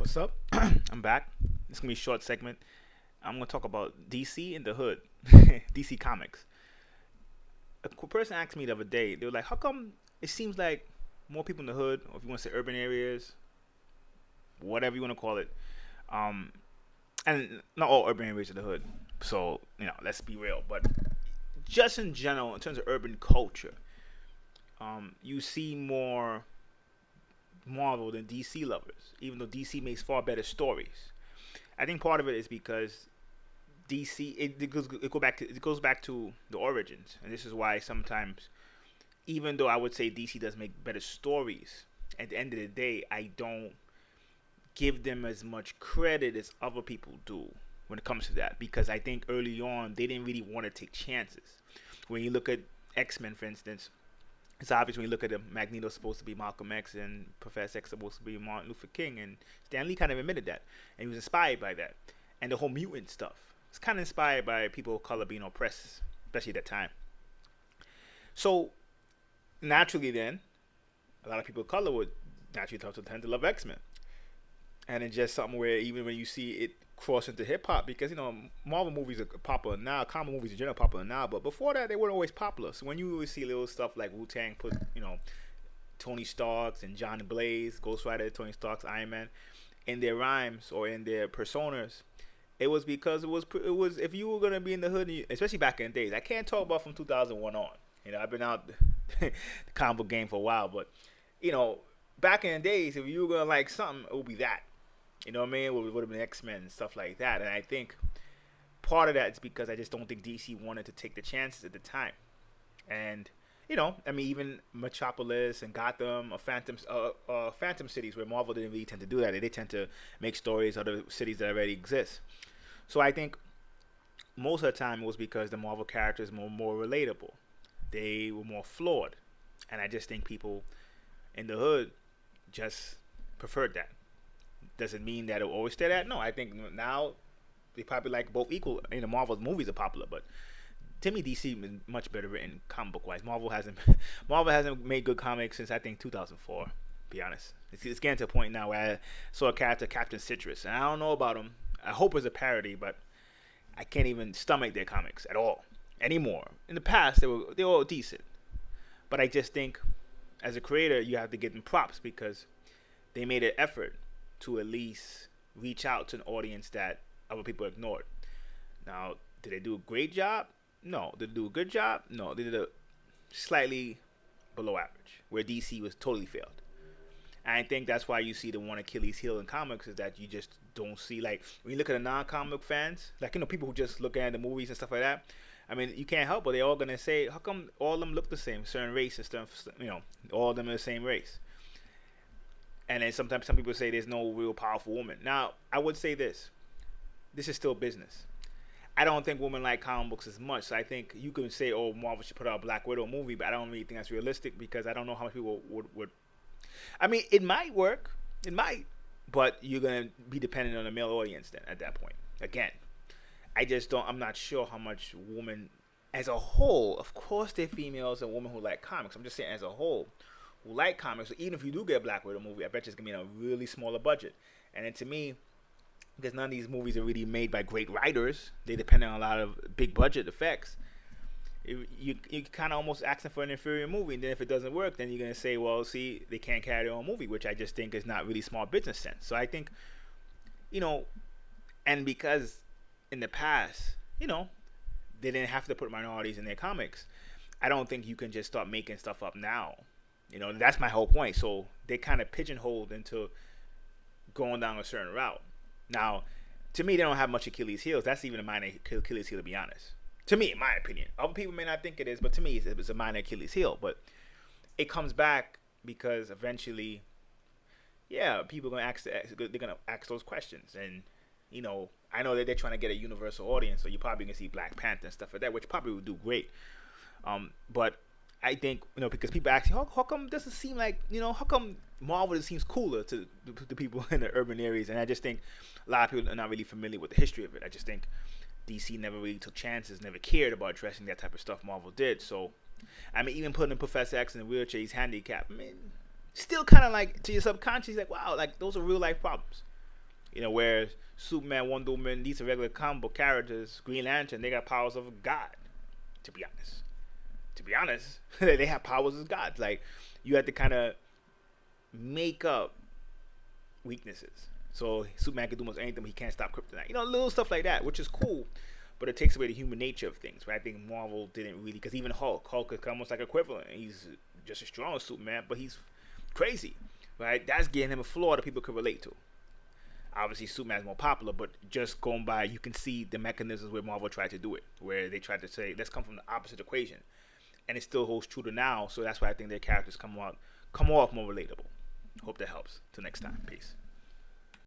What's up? I'm back. This is gonna be a short segment. I'm gonna talk about DC in the hood, DC Comics. A person asked me the other day. They were like, "How come it seems like more people in the hood, or if you want to say urban areas, whatever you want to call it, um, and not all urban areas of the hood. So let's be real. But just in general, in terms of urban culture, you see more Marvel than DC lovers, even though DC makes far better stories. I think part of it is because DC it goes back to the origins, and this is why sometimes, even though I would say DC does make better stories, at the end of the day, I don't give them as much credit as other people do when it comes to that, because I think early on they didn't really want to take chances. When you look at X-Men, for instance, it's obvious when you look at them, Magneto's supposed to be Malcolm X and Professor X supposed to be Martin Luther King, and Stan Lee kind of admitted that, and he was inspired by that. And the whole mutant stuff, it's kind of inspired by people of color being oppressed, especially at that time. So naturally, then a lot of people of color would naturally tend to love X-Men, and it's just something where even when you see it cross into hip hop, because Marvel movies are popular now, comic movies in general are popular now, but before that they weren't always popular. So when you always see little stuff like Wu Tang put Tony Stark's and Johnny Blaze, Ghost Rider, Tony Stark's Iron Man in their rhymes or in their personas, it was because it was if you were gonna be in the hood, especially back in the days. I can't talk about from 2001 on. I've been out the comic book game for a while, but back in the days, if you were gonna like something, it would be that. You know what I mean? It would have been X-Men and stuff like that. And I think part of that is because I just don't think DC wanted to take the chances at the time. And, even Metropolis and Gotham or Phantom cities where Marvel didn't really tend to do that. They tend to make stories out of cities that already exist. So I think most of the time it was because the Marvel characters were more relatable. They were more flawed. And I just think people in the hood just preferred that. Doesn't mean that it'll always stay that. No, I think now they probably like both equal. Marvel's movies are popular, but to me, DC is much better written comic book wise. Marvel hasn't made good comics since I think 2004. To be honest, it's getting to a point now where I saw a character, Captain Citrus, and I don't know about him. I hope it's a parody, but I can't even stomach their comics at all anymore. In the past, they were all decent, but I just think as a creator, you have to give them props because they made an effort to at least reach out to an audience that other people ignored. Now, did they do a great job? No. Did they do a good job? No. They did a slightly below average, where DC was totally failed. And I think that's why you see the one Achilles heel in comics is that you just don't see, like, when you look at the non-comic fans, like, people who just look at the movies and stuff like that, I mean, you can't help but they're all going to say, how come all of them look the same, certain race and stuff, all of them are the same race. And then sometimes some people say there's no real powerful woman. Now, I would say this is still business. I don't think women like comic books as much. So I think you can say, oh, Marvel should put out a Black Widow movie, but I don't really think that's realistic because I don't know how many people would. I mean, it might work. It might. But you're going to be dependent on the male audience then at that point. Again, I'm not sure how much women as a whole, of course there are females and women who like comics. I'm just saying as a whole, who like comics, so even if you do get a Black Widow movie, I bet you it's going to be in a really smaller budget. And then to me, because none of these movies are really made by great writers, they depend on a lot of big budget effects, you kind of almost asking for an inferior movie. And then if it doesn't work, then you're going to say, well, see, they can't carry their own movie, which I just think is not really smart business sense. So I think, and because in the past, they didn't have to put minorities in their comics, I don't think you can just start making stuff up now. That's my whole point. So they kind of pigeonholed into going down a certain route. Now, to me, they don't have much Achilles heels. That's even a minor Achilles heel, to be honest. To me, in my opinion. Other people may not think it is, but to me, it's a minor Achilles heel. But it comes back because eventually, people are they're gonna ask those questions. And, I know that they're trying to get a universal audience, so you're probably going to see Black Panther and stuff like that, which probably would do great. But I think, because people ask, how come does it seem like, how come Marvel just seems cooler to the people in the urban areas? And I just think a lot of people are not really familiar with the history of it. I just think DC never really took chances, never cared about addressing that type of stuff Marvel did. So, I mean, even putting Professor X in a wheelchair, he's handicapped. I mean, still kind of like, to your subconscious, like, wow, like, those are real life problems. Where Superman, Wonder Woman, these are regular comic book characters. Green Lantern, they got powers of God. To be honest, they have powers as gods. Like, you have to kind of make up weaknesses. So Superman can do almost anything, but he can't stop kryptonite. Little stuff like that, which is cool, but it takes away the human nature of things. Right? I think Marvel didn't really, because even Hulk is almost like equivalent. He's just as strong as Superman, but he's crazy. Right? That's getting him a flaw that people could relate to. Obviously, Superman's more popular, but just going by, you can see the mechanisms where Marvel tried to do it, where they tried to say, let's come from the opposite equation, and it still holds true to now. So that's why I think their characters come off more relatable. Hope that helps. Till next time, peace.